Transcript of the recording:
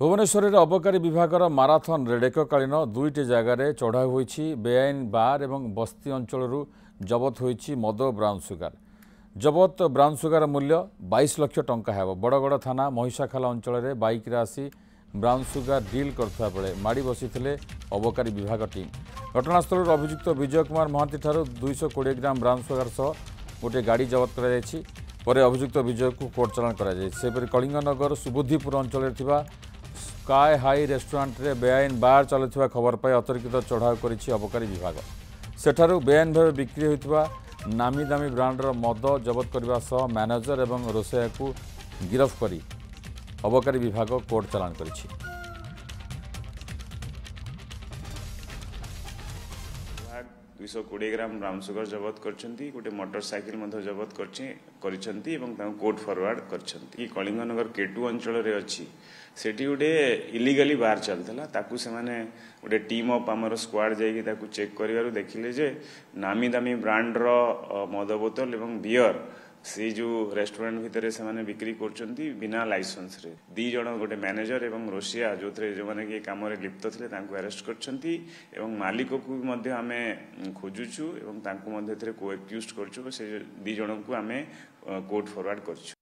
भुवनेश्वर अबकारी विभाग marathon red एककालीन दुईट जगार चढ़ाऊ होती बेआईन बार और बस्ती अंचल जबत होती मद ब्राउन सुगार जबत ब्राउन सुगार मूल्य 22 लाख टंका है। बड़गड़ थाना महिषाखाल अंचल बाइक आसी ब्राउन सुगार डिल करता बेले माड़ी बसी अबकारी विभाग टीम घटनास्थल अभियुक्त विजय कुमार महांती ठारू 220 ग्राम ब्राउन सुगार सह गोटे गाड़ी जबत कर अभियुक्त विजय को कोर्ट चालाण कर कलिंगनगर सुबुद्धिपुर अंचल स्काय हाई रेस्टोरेंट रे बेआईन बार चलुवा खबर पाई अतिरिक्त चढ़ाऊ कर अबकारी विभाग सेठारु बेआईन भाव बिक्री होता नामी दामी ब्रांडर मद जबत करने सह मैनेजर और रोसैया को गिरफ्त कर अबकारी विभाग कोर्ट चालाण कर 220 ग्राम ब्राउन सुगर जबत करछंती गोटे मोटरसाइकिल मध्य जबत करछंती एवं कोर्ट फॉरवर्ड करछंती कलिंगनगर केटू अंचल रे अछि सेठी गोटे इलीगली बार चलतला ताकू से माने गोटे टीम ऑफ आमर स्क्वाड जाई ताकू चेक करिवारु देखिले जे नामी दामी ब्रांड रो मद बोतल एवं बियर से जो रेस्टोरेंट भितर से माने बिक्री करछंती बिना लाइसेंस रे दी जण गोटे मैनेजर एवं रोसिया जो थे जो माने के काम रे लिप्त थिले तांको अरेस्ट करछंती एवं मालिक को मध्ये हमें खोजुछु एवं तांको मध्ये थरे को एक्यूज्ड करछु से दी जण को हमें कोर्ट फॉरवर्ड करछु।